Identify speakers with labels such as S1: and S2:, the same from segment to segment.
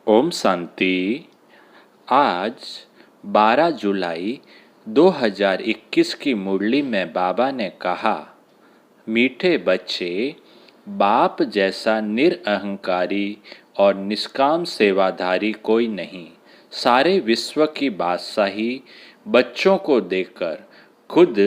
S1: ओम शांति। आज 12 जुलाई 2021 की मुरली में बाबा ने कहा, मीठे बच्चे, बाप जैसा निरअहंकारी और निष्काम सेवाधारी कोई नहीं। सारे विश्व की बादशाही बच्चों को देखकर खुद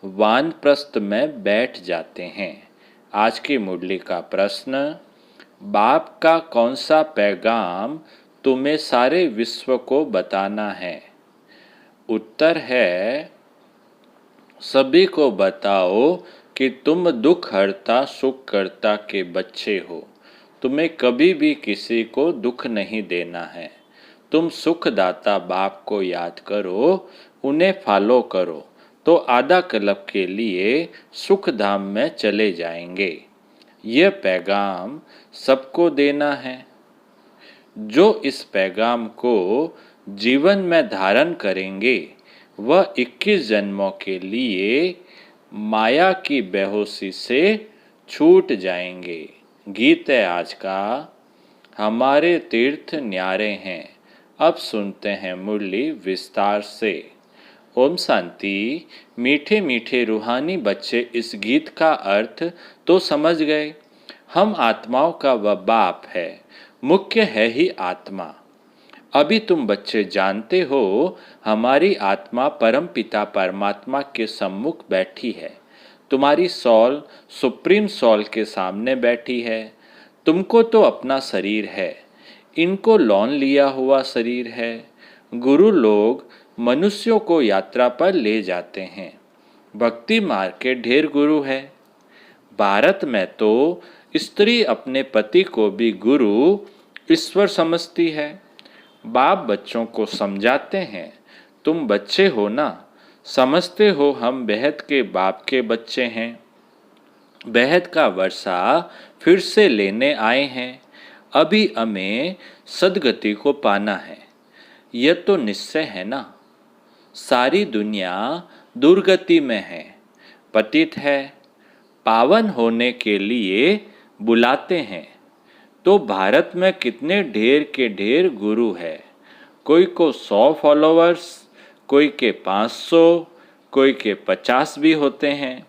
S1: वानप्रस्थ में बैठ जाते हैं। आज की मुरली का प्रश्न, बाप का कौन सा पैगाम तुम्हें सारे विश्व को बताना है? उत्तर है, सभी को बताओ कि तुम दुख हरता सुख करता के बच्चे हो। तुम्हें कभी भी किसी को दुख नहीं देना है। तुम सुखदाता बाप को याद करो, उन्हें फॉलो करो तो आधा कल्प के लिए सुख धाम में चले जाएंगे। यह पैगाम सबको देना है। जो इस पैगाम को जीवन में धारण करेंगे वह 21 जन्मों के लिए माया की बेहोशी से छूट जाएंगे। गीत है आज का, हमारे तीर्थ न्यारे हैं। अब सुनते हैं मुरली विस्तार से। ओम शांति। मीठे मीठे रूहानी बच्चे इस गीत का अर्थ तो समझ गए। हम आत्माओं का वह बाप है, मुख्य है ही आत्मा। अभी तुम बच्चे जानते हो, हमारी आत्मा परम पिता परमात्मा के सम्मुख बैठी है। तुम्हारी सॉल सुप्रीम सॉल के सामने बैठी है। तुमको तो अपना शरीर है, इनको लोन लिया हुआ शरीर है। गुरु लोग मनुष्यों को यात्रा पर ले जाते हैं। भक्ति मार्ग के ढेर गुरु है। भारत में तो स्त्री अपने पति को भी गुरु ईश्वर समझती है। बाप बच्चों को समझाते हैं, तुम बच्चे हो ना, समझते हो हम बेहद के बाप के बच्चे हैं। बेहद का वर्षा फिर से लेने आए हैं। अभी हमें सदगति को पाना है। यह तो निश्चय है ना। सारी दुनिया दुर्गति में है, पतित है। पावन होने के लिए बुलाते हैं। तो भारत में कितने ढेर के ढेर गुरु है। कोई को 100 फॉलोअर्स, कोई के 500, कोई के 50 भी होते हैं,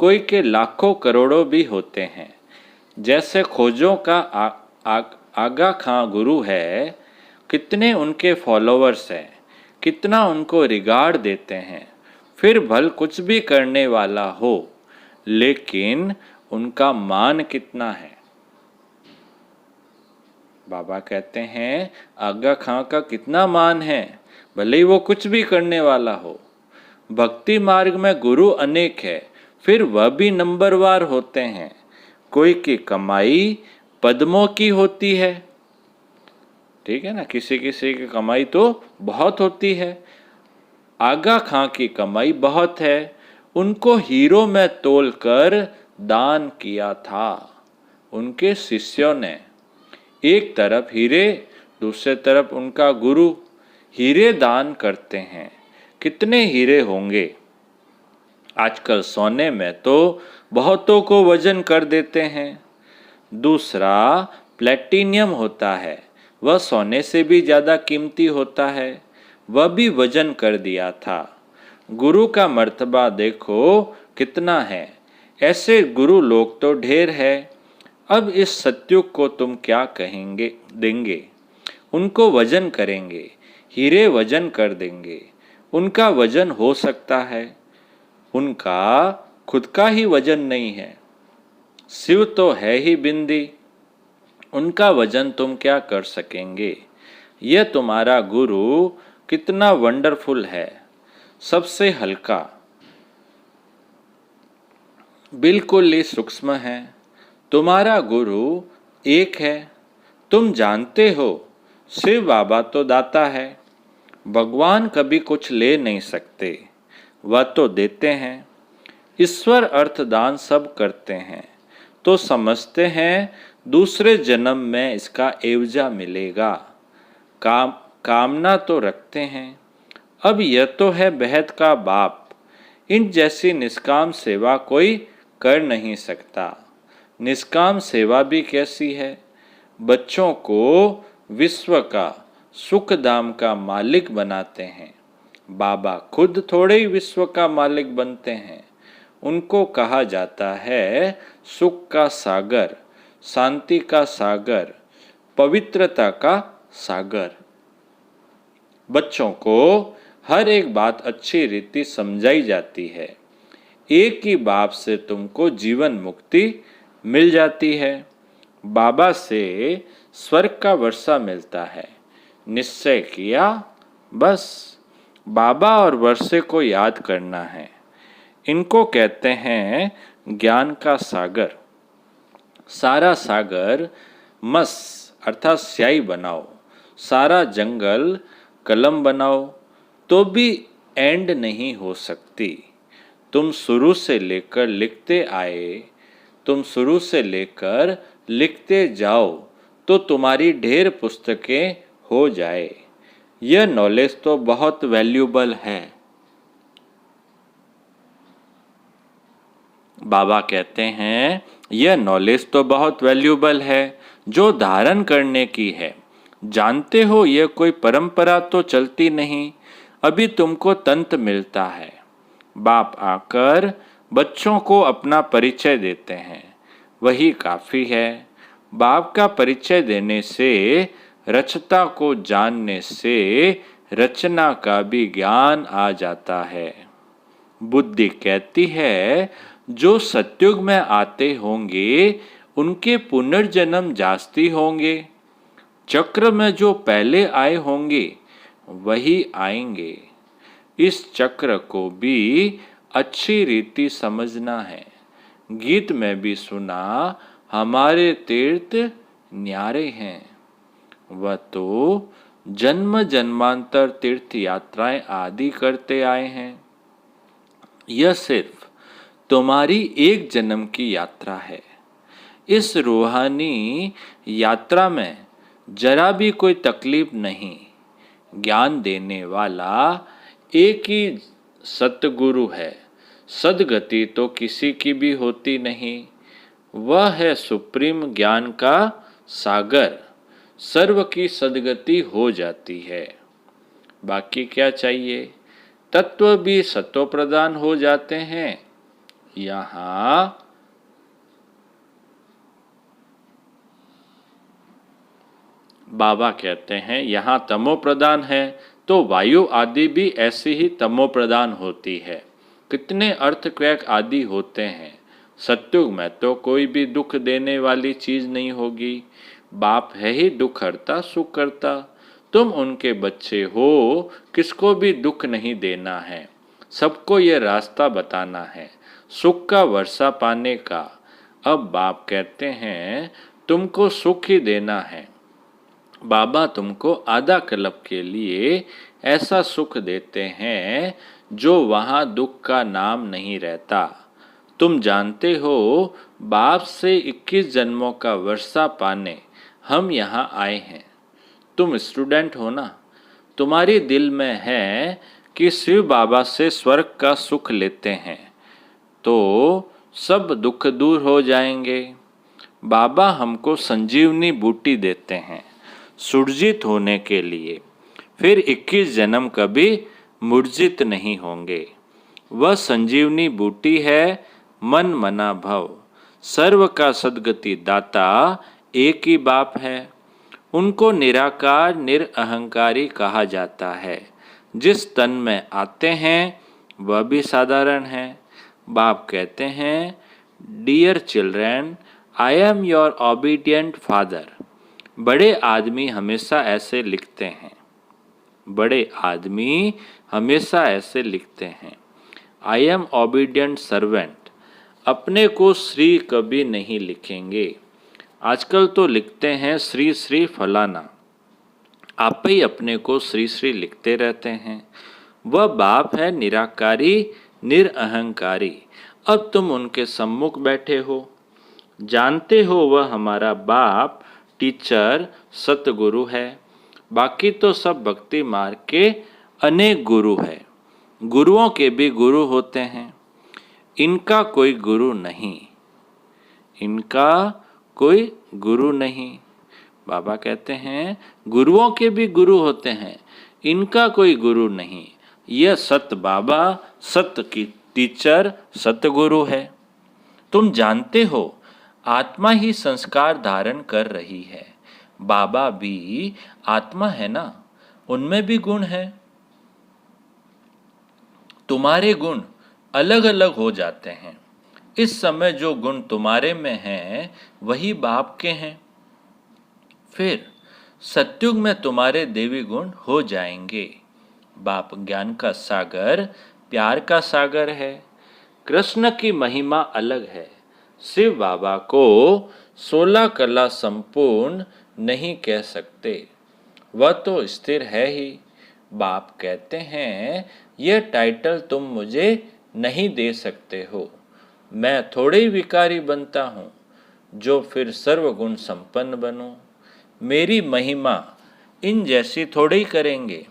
S1: कोई के लाखों करोड़ों भी होते हैं। जैसे खोजों का आगा खां गुरु है, कितने उनके फॉलोअर्स हैं, कितना उनको रिगार्ड देते हैं। फिर भल कुछ भी करने वाला हो, लेकिन उनका मान कितना है। बाबा कहते हैं, आगा खां का कितना मान है, भले ही वो कुछ भी करने वाला हो। भक्ति मार्ग में गुरु अनेक है, फिर वह भी नंबरवार होते हैं। कोई की कमाई पद्मों की होती है, ठीक है ना, किसी किसी की कमाई तो बहुत होती है। आगा खां की कमाई बहुत है, उनको हीरो में तोलकर दान किया था उनके शिष्यों ने। एक तरफ हीरे, दूसरे तरफ उनका गुरु। हीरे दान करते हैं, कितने हीरे होंगे। आजकल सोने में तो बहुतों को वजन कर देते हैं। दूसरा प्लेटिनियम होता है, वह सोने से भी ज़्यादा कीमती होता है, वह भी वजन कर दिया था। गुरु का मर्तबा देखो कितना है। ऐसे गुरु लोग तो ढेर है। अब इस सत्युग को तुम क्या कहेंगे देंगे। उनको वजन करेंगे, हीरे वजन कर देंगे। उनका वजन हो सकता है, उनका खुद का ही वजन नहीं है। शिव तो है ही बिंदी, उनका वजन तुम क्या कर सकेंगे। यह तुम्हारा गुरु कितना वंडरफुल है, सबसे हल्का, बिल्कुल ही सूक्ष्म है। तुम्हारा गुरु एक है। तुम जानते हो, शिव बाबा तो दाता है। भगवान कभी कुछ ले नहीं सकते, वह तो देते हैं। ईश्वर अर्थदान सब करते हैं, तो समझते हैं दूसरे जन्म में इसका एवजा मिलेगा। कामना तो रखते हैं। अब यह तो है बेहद का बाप, इन जैसी निष्काम सेवा कोई कर नहीं सकता। निष्काम सेवा भी कैसी है। बच्चों को विश्व का सुख धाम का मालिक बनाते हैं। बाबा खुद थोड़े ही विश्व का मालिक बनते हैं। उनको कहा जाता है सुख का सागर, शांति का सागर, पवित्रता का सागर। बच्चों को हर एक बात अच्छी रीति समझाई जाती है। एक ही बाप से तुमको जीवन मुक्ति मिल जाती है। बाबा से स्वर्ग का वर्षा मिलता है। निश्चय किया, बस बाबा और वर्षे को याद करना है। इनको कहते हैं ज्ञान का सागर। सारा सागर मस अर्थात स्याही बनाओ, सारा जंगल कलम बनाओ, तो भी एंड नहीं हो सकती। तुम शुरू से लेकर लिखते आए, तुम शुरू से लेकर लिखते जाओ तो तुम्हारी ढेर पुस्तकें हो जाए। यह नॉलेज तो बहुत वैल्यूबल है। बाबा कहते हैं यह नॉलेज तो बहुत वैल्यूबल है जो धारण करने की है। जानते हो यह कोई परंपरा तो चलती नहीं, अभी तुमको तंत्र मिलता है। बाप आकर बच्चों को अपना परिचय देते हैं, वही काफ़ी है। बाप का परिचय देने से, रचता को जानने से रचना का भी ज्ञान आ जाता है। बुद्धि कहती है जो सतयुग में आते होंगे उनके पुनर्जन्म जास्ती होंगे। चक्र में जो पहले आए होंगे वही आएंगे। इस चक्र को भी अच्छी रीति समझना है। गीत में भी सुना हमारे तीर्थ न्यारे हैं। वह तो जन्म जन्मांतर तीर्थ यात्राएं आदि करते आए हैं। यह सिर्फ तुम्हारी एक जन्म की यात्रा है। इस रूहानी यात्रा में जरा भी कोई तकलीफ नहीं। ज्ञान देने वाला एक ही सतगुरु है। सदगति तो किसी की भी होती नहीं। वह है सुप्रीम ज्ञान का सागर। सर्व की सदगति हो जाती है। बाकी क्या चाहिए? तत्व भी सत्व प्रदान हो जाते हैं। यहाँ बाबा कहते हैं यहाँ तमो प्रदान है तो वायु आदि भी ऐसी ही तमो प्रदान होती है। कितने अर्थक्वेक आदि होते हैं। सत्युग में तो कोई भी दुख देने वाली चीज नहीं होगी। बाप है ही दुख हरता सुख करता। तुम उनके बच्चे हो, किसको भी दुख नहीं देना है। सबको ये रास्ता बताना है सुख का वर्षा पाने का। अब बाप कहते हैं तुमको सुख ही देना है। बाबा तुमको आधा कल्प के लिए ऐसा सुख देते हैं जो वहाँ दुख का नाम नहीं रहता। तुम जानते हो बाप से 21 जन्मों का वर्षा पाने हम यहाँ आए हैं। तुम स्टूडेंट हो ना, तुम्हारी दिल में है कि शिव बाबा से स्वर्ग का सुख लेते हैं तो सब दुख दूर हो जाएंगे। बाबा हमको संजीवनी बूटी देते हैं सुरजित होने के लिए। फिर 21 जन्म कभी मूर्जित नहीं होंगे। वह संजीवनी बूटी है मन मना भव। सर्व का सद्गति दाता एक ही बाप है। उनको निराकार निरअहंकारी कहा जाता है। जिस तन में आते हैं वह भी साधारण है। बाप कहते हैं dear children, I am your obedient father. बड़े आदमी हमेशा ऐसे लिखते हैं। बड़े आदमी हमेशा ऐसे लिखते हैं। I am obedient servant. अपने को श्री कभी नहीं लिखेंगे। आजकल तो लिखते हैं श्री श्री फलाना। आप ही अपने को श्री श्री लिखते रहते हैं। वह बाप है निराकारी निरअहंकारी। अब तुम उनके सम्मुख बैठे हो, जानते हो वह हमारा बाप टीचर सतगुरु है। बाकी तो सब भक्ति मार्ग के अनेक गुरु है। गुरुओं के भी गुरु होते हैं। इनका कोई गुरु नहीं। इनका कोई गुरु नहीं। बाबा कहते हैं गुरुओं के भी गुरु होते हैं, इनका कोई गुरु नहीं। यह सत बाबा, सत की टीचर, सतगुरु है। तुम जानते हो आत्मा ही संस्कार धारण कर रही है। बाबा भी आत्मा है ना, उनमें भी गुण है। तुम्हारे गुण अलग अलग हो जाते हैं। इस समय जो गुण तुम्हारे में हैं वही बाप के हैं। फिर सत्युग में तुम्हारे देवी गुण हो जाएंगे। बाप ज्ञान का सागर, प्यार का सागर है। कृष्ण की महिमा अलग है। शिव बाबा को 16 कला संपूर्ण नहीं कह सकते, वह तो स्थिर है ही। बाप कहते हैं यह टाइटल तुम मुझे नहीं दे सकते हो। मैं थोड़े ही विकारी बनता हूँ जो फिर सर्वगुण संपन्न बनूं। मेरी महिमा इन जैसी थोड़े ही करेंगे।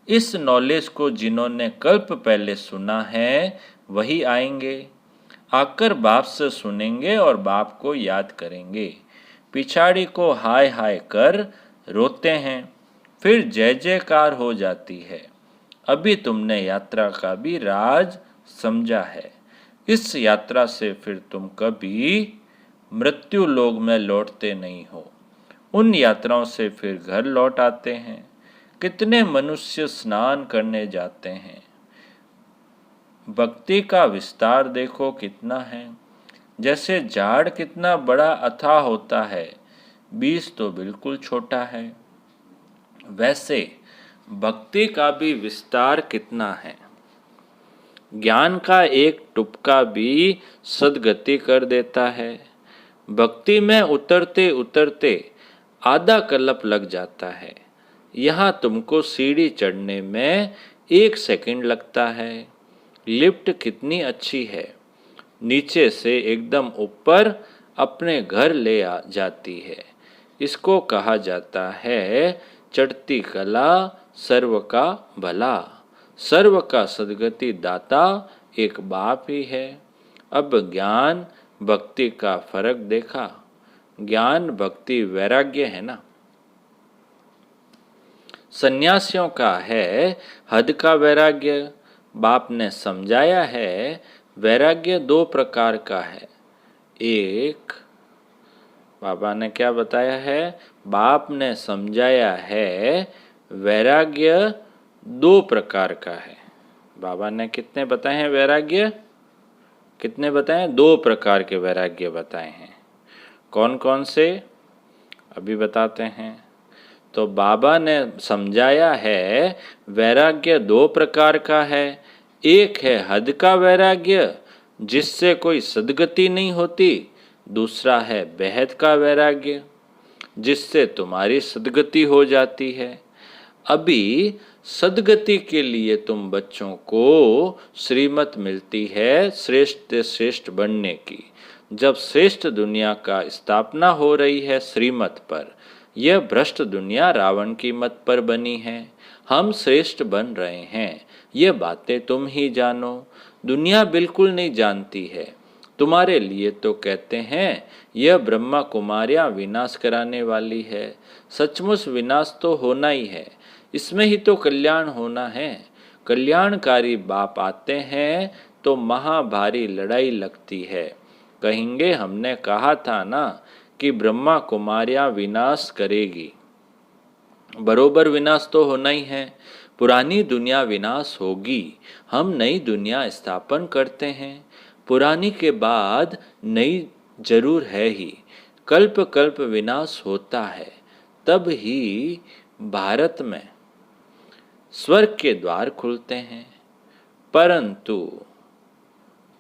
S1: इस नॉलेज को जिन्होंने कल्प पहले सुना है वही आएंगे, आकर बाप से सुनेंगे और बाप को याद करेंगे। पिछाड़ी को हाय हाय कर रोते हैं, फिर जय जयकार हो जाती है। अभी तुमने यात्रा का भी राज समझा है। इस यात्रा से फिर तुम कभी मृत्यु लोक में लौटते नहीं हो। उन यात्राओं से फिर घर लौट आते हैं। कितने मनुष्य स्नान करने जाते हैं। भक्ति का विस्तार देखो कितना है। जैसे झाड़ कितना बड़ा अथाह होता है, बीज तो बिल्कुल छोटा है, वैसे भक्ति का भी विस्तार कितना है। ज्ञान का एक टुपका भी सद्गति कर देता है। भक्ति में उतरते उतरते आधा कल्प लग जाता है। यहाँ तुमको सीढ़ी चढ़ने में 1 सेकंड लगता है। लिफ्ट कितनी अच्छी है, नीचे से एकदम ऊपर अपने घर ले जाती है। इसको कहा जाता है चढ़ती कला सर्व का भला। सर्व का सद्गति दाता एक बाप ही है। अब ज्ञान भक्ति का फर्क देखा। ज्ञान भक्ति वैराग्य है ना। सन्यासियों का है हद का वैराग्य। बाप ने समझाया है वैराग्य 2 प्रकार का है। एक, बाबा ने क्या बताया है? बाप ने समझाया है वैराग्य 2 प्रकार का है। बाबा ने कितने बताए हैं वैराग्य? कितने बताए हैं? 2 प्रकार के वैराग्य बताए हैं। कौन कौन से? अभी बताते हैं। तो बाबा ने समझाया है वैराग्य 2 प्रकार का है। एक है हद का वैराग्य, जिससे कोई सद्गति नहीं होती। दूसरा है बेहद का वैराग्य, जिससे तुम्हारी सद्गति हो जाती है। अभी सद्गति के लिए तुम बच्चों को श्रीमत मिलती है श्रेष्ठ श्रेष्ठ बनने की। जब श्रेष्ठ दुनिया का स्थापना हो रही है श्रीमत पर, यह भ्रष्ट दुनिया रावण की मत पर बनी है। हम श्रेष्ठ बन रहे हैं, ये बातें तुम ही जानो। दुनिया बिल्कुल नहीं जानती है। तुम्हारे लिए तो कहते हैं यह ब्रह्मा कुमारियां विनाश कराने वाली है। सचमुच विनाश तो होना ही है, इसमें ही तो कल्याण होना है। कल्याणकारी बाप आते हैं तो महाभारी लड़ाई लगती है। कहेंगे हमने कहा था ना कि ब्रह्मा कुमारियां विनाश करेगी। बरोबर विनाश तो होना ही है। पुरानी दुनिया विनाश होगी, हम नई दुनिया स्थापन करते हैं। पुरानी के बाद नई जरूर है ही। कल्प कल्प विनाश होता है, तब ही भारत में स्वर्ग के द्वार खुलते हैं।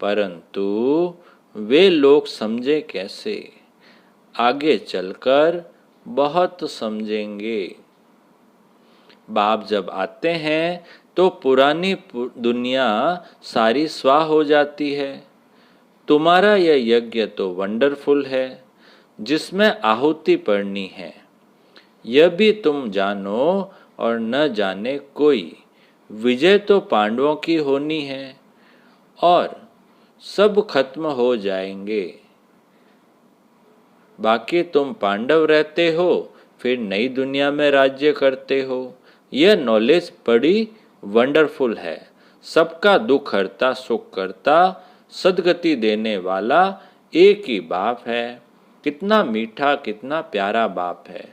S1: परंतु वे लोग समझे कैसे? आगे चलकर बहुत समझेंगे। बाप जब आते हैं तो पुरानी दुनिया सारी स्वाह हो जाती है। तुम्हारा यह यज्ञ तो वंडरफुल है, जिसमें आहुति पड़नी है। यह भी तुम जानो और न जाने कोई। विजय तो पांडवों की होनी है और सब खत्म हो जाएंगे। बाकी तुम पांडव रहते हो फिर नई दुनिया में राज्य करते हो। यह नॉलेज बड़ी वंडरफुल है। सबका दुख हरता, सुख करता, सदगति देने वाला एक ही बाप है। कितना मीठा, कितना प्यारा बाप है।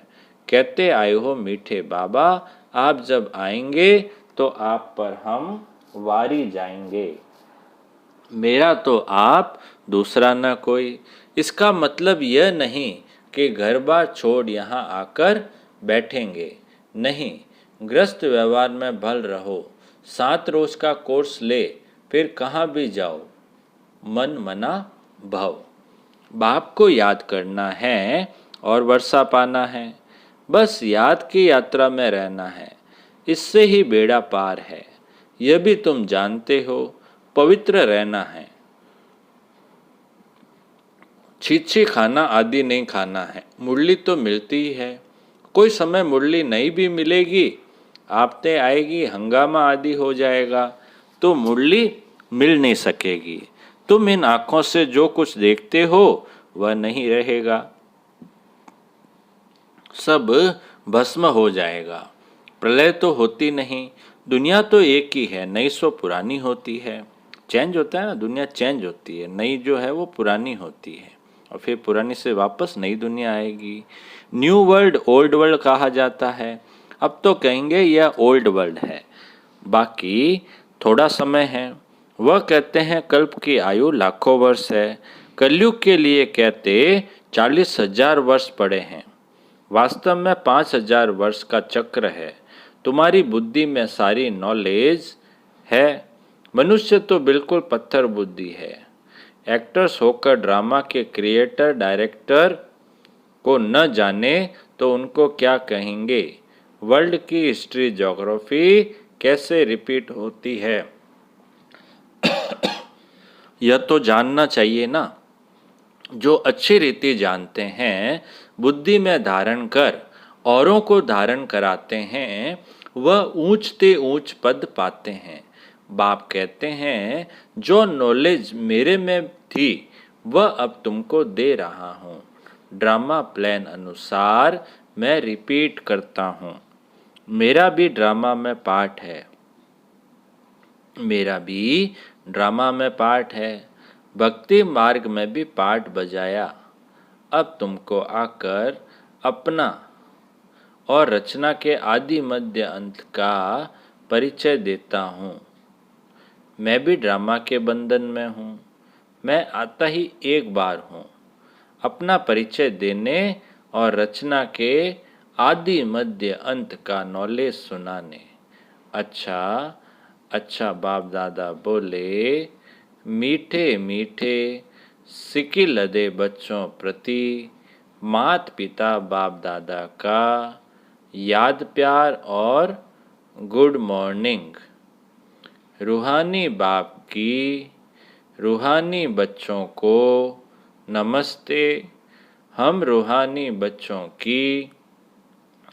S1: कहते आए हो मीठे बाबा, आप जब आएंगे तो आप पर हम वारी जाएंगे। मेरा तो आप, दूसरा न कोई। इसका मतलब यह नहीं कि घर बार छोड़ यहाँ आकर बैठेंगे। नहीं, गृहस्थ व्यवहार में भल रहो। 7 रोज का कोर्स ले, फिर कहाँ भी जाओ, मन मना भव। बाप को याद करना है और वर्षा पाना है। बस याद की यात्रा में रहना है। इससे ही बेड़ा पार है। यह भी तुम जानते हो, पवित्र रहना है। छीछी खाना आदि नहीं खाना है। मुरली तो मिलती ही है, कोई समय मुरली नहीं भी मिलेगी, आपते आएगी, हंगामा आदि हो जाएगा तो मुरली मिल नहीं सकेगी। तुम इन आंखों से जो कुछ देखते हो वह नहीं रहेगा, सब भस्म हो जाएगा। प्रलय तो होती नहीं, दुनिया तो एक ही है, नई सो पुरानी होती है। चेंज होता है ना, दुनिया चेंज होती है, नई जो है वो पुरानी होती है और फिर पुरानी से वापस नई दुनिया आएगी। न्यू वर्ल्ड ओल्ड वर्ल्ड कहा जाता है। अब तो कहेंगे यह ओल्ड वर्ल्ड है, बाकी थोड़ा समय है। वह कहते हैं कल्प की आयु लाखों वर्ष है। कलयुग के लिए कहते 40,000 वर्ष पड़े हैं। वास्तव में 5,000 वर्ष का चक्र है। तुम्हारी बुद्धि में सारी नॉलेज है। मनुष्य तो बिल्कुल पत्थर बुद्धि है। एक्टर्स होकर ड्रामा के क्रिएटर डायरेक्टर को न जाने तो उनको क्या कहेंगे। वर्ल्ड की हिस्ट्री ज्योग्राफी कैसे रिपीट होती है यह तो जानना चाहिए ना। जो अच्छी रीति जानते हैं, बुद्धि में धारण कर औरों को धारण कराते हैं, वह ऊंचते ऊंच पद पाते हैं। बाप कहते हैं जो नॉलेज मेरे में थी वह अब तुमको दे रहा हूँ। ड्रामा प्लान अनुसार मैं रिपीट करता हूँ। मेरा भी ड्रामा में पार्ट है। मेरा भी ड्रामा में पार्ट है। भक्ति मार्ग में भी पार्ट बजाया। अब तुमको आकर अपना और रचना के आदि मध्य अंत का परिचय देता हूँ। मैं भी ड्रामा के बंधन में हूँ। मैं आता ही एक बार हूँ, अपना परिचय देने और रचना के आदि मध्य अंत का नॉलेज सुनाने। अच्छा अच्छा बाप दादा बोले, मीठे मीठे सिकी लदे बच्चों प्रति मात पिता बाप दादा का याद प्यार और गुड मॉर्निंग। रूहानी बाप की रूहानी बच्चों को नमस्ते। हम रूहानी बच्चों की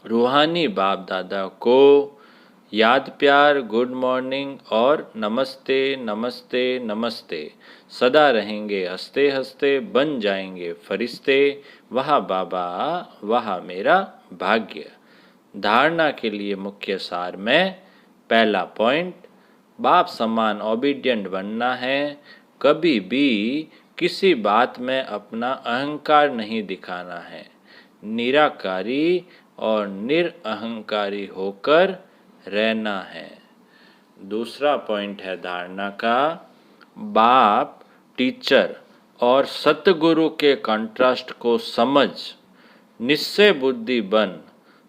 S1: रूहानी बाप दादा को याद प्यार, गुड मॉर्निंग और नमस्ते नमस्ते नमस्ते। सदा रहेंगे हंसते हंसते, बन जाएंगे फरिश्ते। वह बाबा वह मेरा भाग्य। धारणा के लिए मुख्य सार में पहला पॉइंट, बाप समान ओबीडियंट बनना है। कभी भी किसी बात में अपना अहंकार नहीं दिखाना है। निराकारी और निरअहंकारी होकर रहना है। दूसरा पॉइंट है धारणा का, बाप टीचर और सतगुरु के कंट्रास्ट को समझ निश्चय बुद्धि बन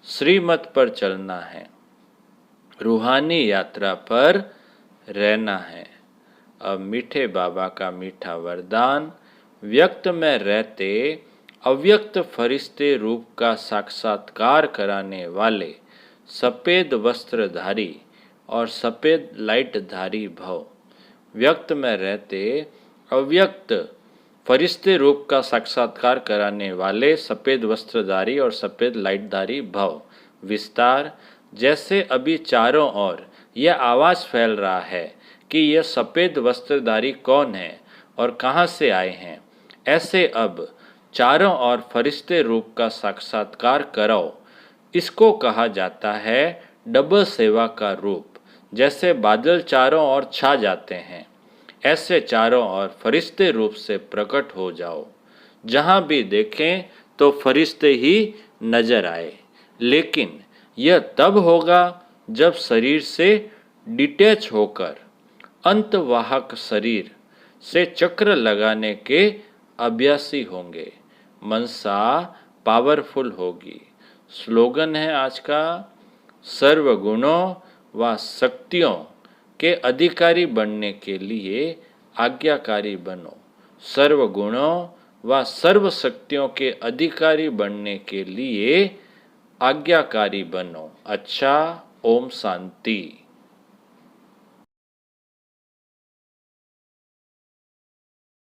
S1: श्रीमत पर चलना है। रूहानी यात्रा पर रहना है। अब मीठे बाबा का मीठा वरदान, व्यक्त में रहते अव्यक्त फरिश्ते रूप का साक्षात्कार कराने वाले सफ़ेद वस्त्रधारी और सफ़ेद लाइटधारी भव। व्यक्त में रहते अव्यक्त फरिश्ते रूप का साक्षात्कार कराने वाले सफ़ेद वस्त्रधारी और सफ़ेद लाइटधारी भव। विस्तार, जैसे अभी चारों ओर यह आवाज़ फैल रहा है कि यह सफ़ेद वस्त्रधारी कौन है और कहाँ से आए हैं, ऐसे अब चारों ओर फरिश्ते रूप का साक्षात्कार कराओ। इसको कहा जाता है डबल सेवा का रूप। जैसे बादल चारों ओर छा जाते हैं, ऐसे चारों ओर फरिश्ते रूप से प्रकट हो जाओ। जहाँ भी देखें तो फरिश्ते ही नजर आए। लेकिन यह तब होगा जब शरीर से डिटैच होकर अंतवाहक शरीर से चक्र लगाने के अभ्यासी होंगे। मनसा पावरफुल होगी। स्लोगन है आज का, सर्व गुणों व शक्तियों के अधिकारी बनने के लिए आज्ञाकारी बनो। सर्व गुणों व सर्व शक्तियों के अधिकारी बनने के लिए आज्ञाकारी बनो। अच्छा, ओम शांति।